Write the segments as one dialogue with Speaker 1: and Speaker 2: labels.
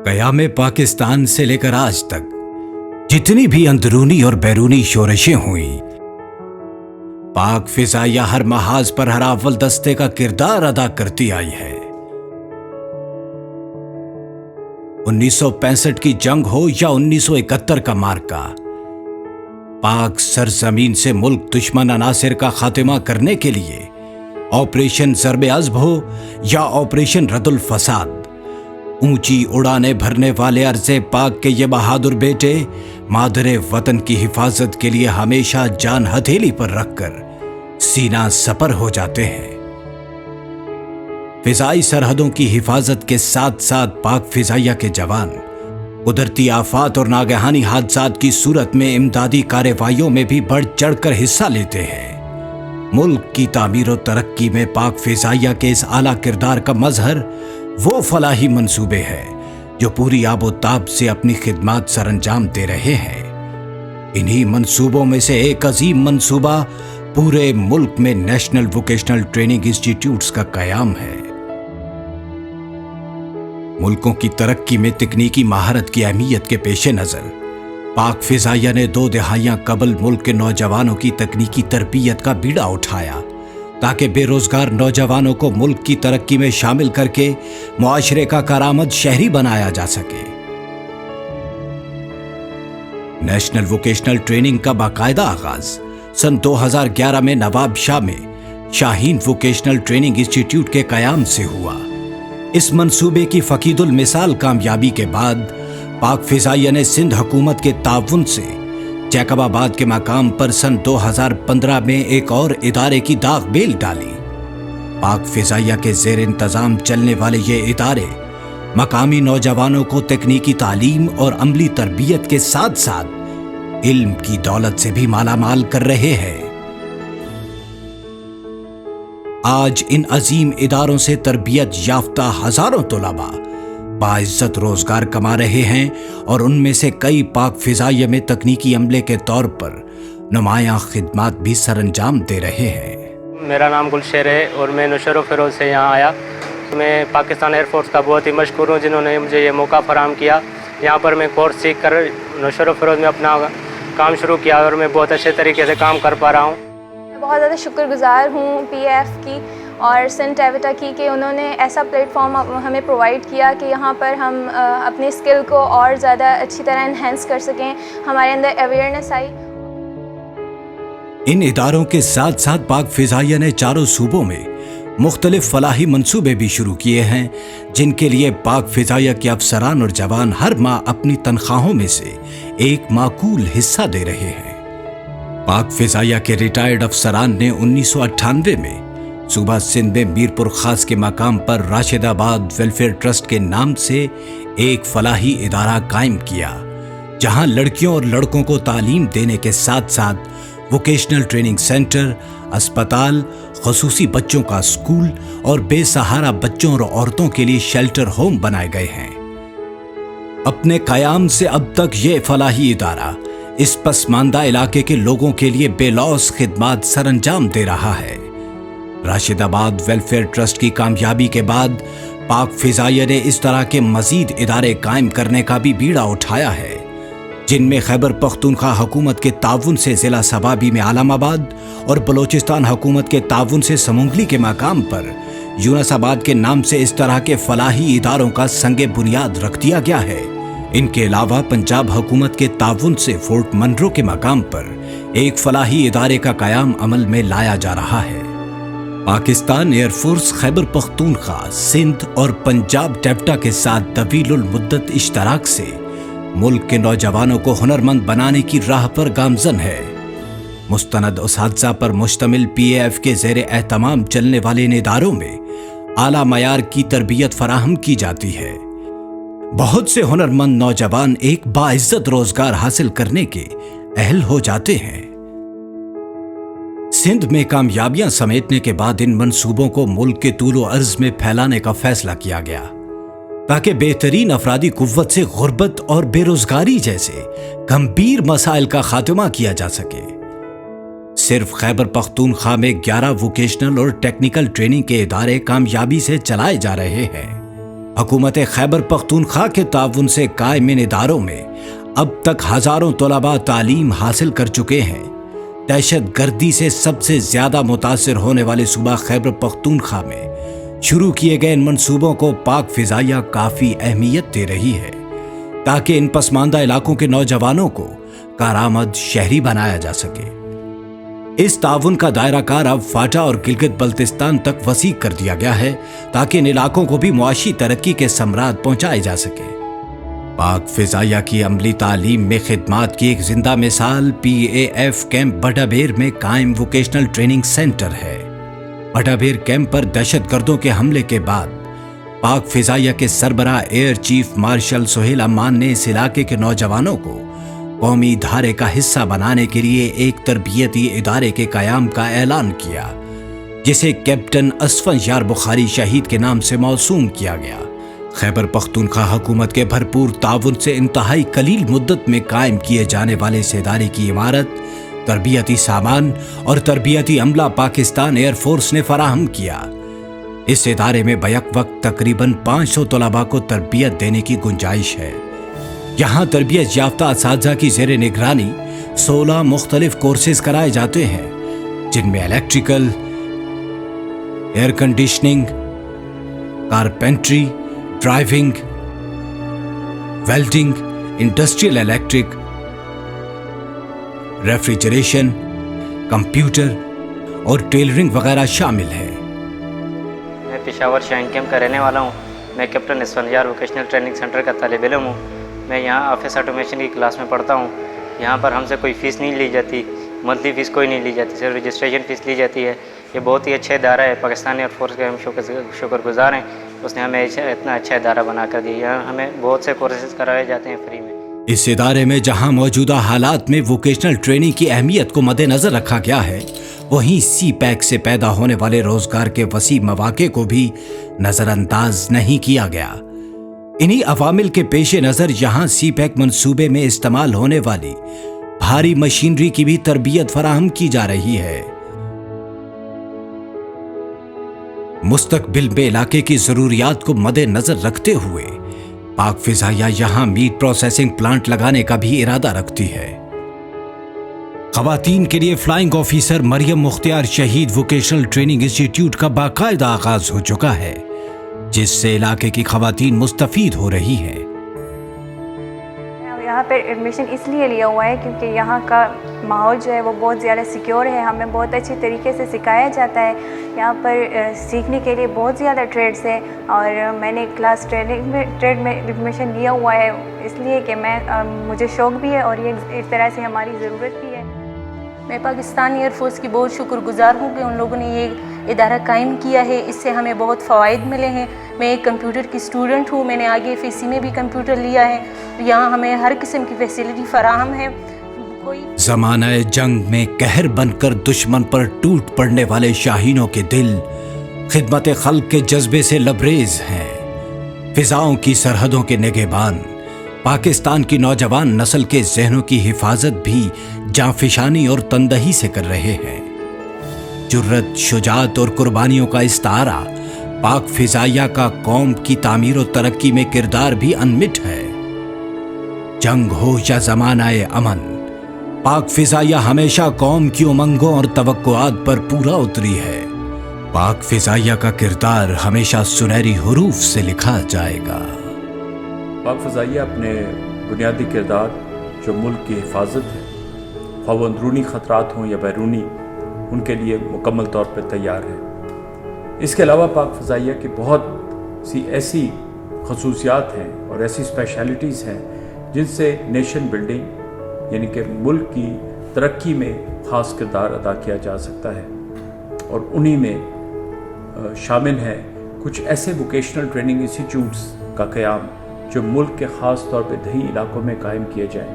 Speaker 1: क़याम पाकिस्तान से लेकर आज तक जितनी भी अंदरूनी और बैरूनी शोरशें हुई, पाक फिज़ाइया हर महाज पर हर अव्वल दस्ते का किरदार अदा करती आई है। 1965 की जंग हो या 1971 का मार्का, पाक सरजमीन से मुल्क दुश्मन अनासिर का खात्मा करने के लिए ऑपरेशन ज़र्ब अज़ब हो या ऑपरेशन रद्दुल फसाद, ऊंची उड़ाने भरने वाले अर्ज़े पाक के ये बहादुर बेटे मादरे वतन की हिफाजत के लिए हमेशा जान हथेली पर रखकर सीना सपर हो जाते हैं। फिजाई सरहदों की हिफाजत के साथ साथ पाक फिजाइया के जवान कुदरती आफात और नागहानी हादसात की सूरत में इमदादी कार्रवाइयों में भी बढ़ चढ़कर हिस्सा लेते हैं। मुल्क की तामीर और तरक्की में पाक फिजाइया के इस आला किरदार का मजहर वो फलाही मंसूबे हैं जो पूरी आबोताब से अपनी खिदमत सरअंजाम दे रहे हैं। इन्हीं मंसूबों में से एक अजीम मंसूबा पूरे मुल्क में नेशनल वोकेशनल ट्रेनिंग इंस्टीट्यूट्स का कयाम है। मुल्कों की तरक्की में तकनीकी महारत की अहमियत के पेश नज़र पाक फिज़ाइया ने 2 दहाइयां कबल मुल्क के नौजवानों की तकनीकी तरबियत का बीड़ा उठाया ताकि बेरोजगार नौजवानों को मुल्क की तरक्की में शामिल करके मुआशरे का कारामद शहरी बनाया जा सके। नेशनल वोकेशनल ट्रेनिंग का बाकायदा आगाज सन 2011 में नवाब शाह में शाहीन वोकेशनल ट्रेनिंग इंस्टीट्यूट के कयाम से हुआ। इस मंसूबे की फकीदुल मिसाल कामयाबी के बाद पाक फिज़ाइया ने सिंध हुकूमत के ताउन से जैकबाबाद के मकाम पर सन 2015 में एक और इदारे की दाग बेल डाली। पाक फिज़ाइया के ज़ेर इंतज़ाम चलने वाले ये इदारे मकामी नौजवानों को तकनीकी तालीम और अमली तरबियत के साथ साथ इल्म की दौलत से भी मालामाल कर रहे हैं। आज इन अजीम इदारों से तरबियत याफ्ता हजारों तलबा बाइज्जत रोजगार कमा रहे हैं और उनमें से कई पाक फिज़ाइया में तकनीकी अमले के तौर पर नुमायां खिदमत भी सरअंजाम दे रहे हैं।
Speaker 2: मेरा नाम गुलशेर है और मैं नुशर फ़िरोज़ से यहाँ आया। तो मैं पाकिस्तान एयरफोर्स का बहुत ही मशकूर हूँ जिन्होंने मुझे ये मौका फराहम किया। यहाँ पर मैं कोर्स सीख कर नुशर फ़िरोज़ में अपना काम शुरू किया और मैं बहुत अच्छे तरीके से काम कर पा रहा हूँ।
Speaker 3: बहुत ज़्यादा शुक्रगुज़ार हूँ PAF की और सेंट एविटा की कि उन्होंने ऐसा प्लेटफॉर्म हमें प्रोवाइड किया कि यहाँ पर हम अपनी स्किल को और ज़्यादा अच्छी तरह इन्हेंस कर सकें, हमारे अंदर अवेयरनेस आई।
Speaker 1: इन इदारों के साथ साथ पाक फिज़ाइया ने चारों सूबों में मुख्तलिफ फलाही मंसूबे भी शुरू किए हैं जिनके लिए पाक फिज़ाइया के अफसरान और जवान हर माह अपनी तनख्वाहों में से एक माकूल हिस्सा दे रहे हैं। पाक फिज़ाइया के रिटायर्ड अफसरान ने 1998 में सूबा सिंध में मीरपुर खास के मकाम पर राशिदाबाद वेलफेयर ट्रस्ट के नाम से एक फलाही इदारा कायम किया जहां लड़कियों और लड़कों को तालीम देने के साथ साथ वोकेशनल ट्रेनिंग सेंटर, अस्पताल, खसूसी बच्चों का स्कूल और बेसहारा बच्चों और औरतों के लिए शेल्टर होम बनाए गए हैं। अपने कयाम से अब तक ये फलाही इदारा इस पसमानदा इलाके के लोगों के लिए बेलौस खिदमत सरअंजाम दे रहा है। राशिदाबाद वेलफेयर ट्रस्ट की कामयाबी के बाद पाक फिज़ाइया ने इस तरह के मजीद इदारे कायम करने का भी बीड़ा उठाया है जिनमें खैबर पख्तूनख्वा हुकूमत के ताउन से ज़िला सबाबी में आलमाबाद और बलोचिस्तान हुकूमत के ताउन से समूंगली के मकाम पर यूनसाबाद के नाम से इस तरह के फलाही इदारों का संगे बुनियाद रख दिया गया है। इनके अलावा पंजाब हुकूमत के ताउन से फोर्ट मनरो के मकाम पर एक फलाही इदारे का कयाम अमल में लाया जा रहा है। पाकिस्तान एयरफोर्स खैबर पख्तूनख्वा, सिंध और पंजाब टेप्टा के साथ तवीलुल मुद्दत इश्तराक से मुल्क के नौजवानों को हुनरमंद बनाने की राह पर गामजन है। मुस्तनद उसातिज़ा पर मुश्तमिल PAF के ज़ेर एहतमाम चलने वाले इन इदारों में आला मयार की तरबियत फराहम की जाती है। बहुत से हुनरमंद नौजवान एक बाइज्जत रोजगार हासिल करने के अहल हो जाते हैं। सिंध में कामयाबियां समेटने के बाद इन मंसूबों को मुल्क के तूलो अर्ज में फैलाने का फैसला किया गया ताकि बेहतरीन अफरादी कुव्वत से गुर्बत और बेरोजगारी जैसे गंभीर मसाइल का खात्मा किया जा सके। सिर्फ खैबर पख्तूनख्वा में 11 वोकेशनल और टेक्निकल ट्रेनिंग के इदारे कामयाबी से चलाए जा रहे हैं। हुकूमत खैबर पख्तूनख्वा के ताउन से कायम इन इदारों में अब तक हजारों तलबा तालीम हासिल कर चुके हैं। दहशत गर्दी से सबसे ज्यादा मुतासिर होने वाले सूबा खैबर पख्तूनख्वा में शुरू किए गए इन मंसूबों को पाक फिजाइया काफी अहमियत दे रही है ताकि इन पसमानदा इलाकों के नौजवानों को कारामद शहरी बनाया जा सके। इस ताउन का दायरा कार अब फाटा और गिलगित बल्तिस्तान तक वसी कर दिया गया है ताकि इन इलाकों को भी मुआशी तरक्की के समरात पहुंचाए जा सके। पाक फिजाइया की अमली तालीम में खिदमात की एक जिंदा मिसाल PAF कैंप बटाबेर में कायम वोकेशनल ट्रेनिंग सेंटर है। बटाबेर कैंप पर दहशत गर्दों के हमले के बाद पाक फिजाइया के सरबराह air chief marshal Sohail Aman ने इस इलाके के नौजवानों को कौमी धारे का हिस्सा बनाने के लिए एक तरबियती इदारे के कयाम का ऐलान किया, जिसे कैप्टन असफन यार बुखारी शहीद के नाम से मौसूम किया गया। खैबर पख्तूनख्वा हुकूमत के भरपूर ताउन से इंतहाई कलील मुद्दत में कायम किए जाने वाले इस इदारे की इमारत, तरबियती सामान और तरबियती अमला पाकिस्तान एयरफोर्स ने फराहम किया। इस इदारे में बैक वक्त तकरीबन 500 तलबा को तरबियत देने की गुंजाइश है। यहाँ तरबियत याफ्ता असातिज़ा की ज़ेरे निगरानी 16 मुख्तलिफ कोर्सेज कराए जाते हैं, जिनमें electrical, air conditioning, carpentry, driving, welding, industrial electric, refrigeration, computer और टेलरिंग वगैरह शामिल है।
Speaker 4: मैं पेशावर शाइन कैंप का रहने वाला हूँ। मैं कैप्टन असफन यार वोकेशनल ट्रेनिंग सेंटर का तालिब इल्म हूँ। मैं यहाँ ऑफिस ऑटोमेशन की क्लास में पढ़ता हूँ। यहाँ पर हमसे कोई फ़ीस नहीं ली जाती, मंथली फ़ीस कोई नहीं ली जाती, सिर्फ रजिस्ट्रेशन फ़ीस ली जाती है। ये बहुत ही अच्छा इदारा है। पाकिस्तान एयरफोर्स के हम शुक्रगुजार हैं, उसने हमें इतना अच्छा इदारा बना कर दिया। यहाँ हमें बहुत से कोर्सेज कराए जाते हैं फ्री में।
Speaker 1: इस इदारे में जहाँ मौजूदा हालात में वोकेशनल ट्रेनिंग की अहमियत को मद्देनजर रखा गया है, वहीं CPAC से पैदा होने वाले रोजगार के वसी मौके को भी नजरअंदाज नहीं किया गया। इन्हीं अवामिल के पेश नजर यहाँ CPAC मंसूबे में इस्तेमाल होने वाली भारी मशीनरी की भी तरबियत फराहम की जा रही है। मुस्तकबिल में इलाके की जरूरियात को मद्देनजर रखते हुए पाक फिजाइया यहाँ मीट प्रोसेसिंग प्लांट लगाने का भी इरादा रखती है। खवातीन के लिए फ्लाइंग ऑफिसर मरियम मुख्तियार शहीद वोकेशनल ट्रेनिंग इंस्टीट्यूट का बाकायदा आगाज हो चुका है, जिससे इलाके की खवातीन मुस्तफीद हो रही है।
Speaker 5: यहाँ पर एडमिशन इसलिए लिया हुआ है क्योंकि यहाँ का माहौल जो है वो बहुत ज़्यादा सिक्योर है। हमें बहुत अच्छी तरीके से सिखाया जाता है। यहाँ पर सीखने के लिए बहुत ज़्यादा ट्रेड्स है और मैंने क्लास ट्रेड में एडमिशन लिया हुआ है इसलिए कि मुझे शौक़ भी है और ये एक तरह से हमारी ज़रूरत भी है।
Speaker 6: मैं पाकिस्तान एयरफोर्स की बहुत शुक्रगुजार हूँ कि उन लोगों ने ये इदारा कायम किया है। इससे हमें बहुत फ़वाइद मिले हैं। मैं एक कंप्यूटर की स्टूडेंट हूँ। मैंने आगे FAC में भी कंप्यूटर लिया है। यहाँ हमें हर किस्म की फैसिलिटी फराहम है।
Speaker 1: ज़माना जंग में कहर बनकर दुश्मन पर टूट पड़ने वाले शाहीनों के दिल खिदमत खल्क के जज्बे से लबरेज हैं। फिजाओं की सरहदों के निगहबान पाकिस्तान की नौजवान नस्ल के जहनों की हिफाजत भी जांफिशानी और तंदही से कर रहे हैं। जुर्रत, शुजात और कुर्बानियों का इस्तारा पाक फिजाइया का कौम की तामीर और तरक्की में किरदार भी अनमिट है। जंग हो या ज़मानाए अमन, पाक फिजाइया हमेशा कौम की उमंगों और तवक्कुआत पर पूरा उतरी है। पाक फिजाइया का किरदार हमेशा सुनहरी हुरूफ से लिखा जाएगा।
Speaker 7: पाक फ़ज़ाइया अपने बुनियादी किरदार जो मुल्क की हिफाजत है, ख़्वाह वो अंदरूनी ख़तरात हों या बैरूनी, उनके लिए मुकम्मल तौर पर तैयार है। इसके अलावा पाक फ़ज़ाइया की बहुत सी ऐसी खसूसियात हैं और ऐसी स्पेशलिटीज़ हैं जिनसे नेशन बिल्डिंग यानी कि मुल्क की तरक्की में ख़ास किरदार अदा किया जा सकता है। और उन्हीं में शामिल हैं कुछ ऐसे वोकेशनल ट्रेनिंग इंस्टीट्यूट्स का क़याम जो मुल्क के ख़ास तौर पर दही इलाकों में कायम किए जाएँ,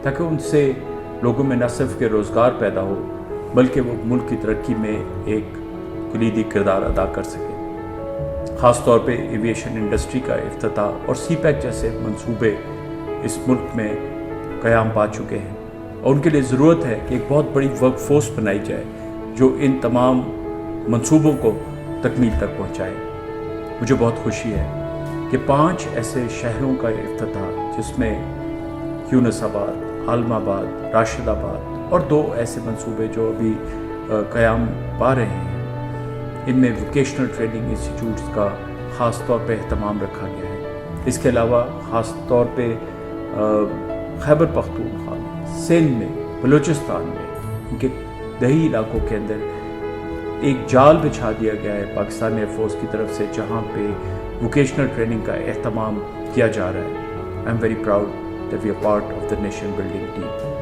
Speaker 7: ताकि उनसे लोगों में न सिर्फ के रोज़गार पैदा हो बल्कि वो मुल्क की तरक्की में एक कलीदी किरदार अदा कर सके। ख़ास तौर पे एविएशन इंडस्ट्री का इफ्तिताह और CPAC जैसे मंसूबे इस मुल्क में क़याम पा चुके हैं और उनके लिए ज़रूरत है कि एक बहुत बड़ी वर्क फोर्स बनाई जाए जो इन तमाम मंसूबों को तकमील तक पहुँचाए। मुझे बहुत खुशी है کہ 5 ایسے شہروں کا افتتاح جس میں یونس آباد، عالم آباد، راشد آباد اور 2 ایسے منصوبے جو ابھی قیام پا رہے ہیں، ان میں ووکیشنل ٹریننگ انسٹیٹیوٹس کا خاص طور پہ اہتمام رکھا گیا ہے۔ اس کے علاوہ خاص طور پہ خیبر پختونخوا میں، سندھ میں، بلوچستان میں، ان کے دیہی علاقوں کے اندر ایک جال بچھا دیا گیا ہے پاکستان ایئر فورس کی طرف سے، جہاں پہ ووکیشنل ٹریننگ کا اہتمام کیا جا رہا ہے۔ I am very proud that we are part of the nation building team.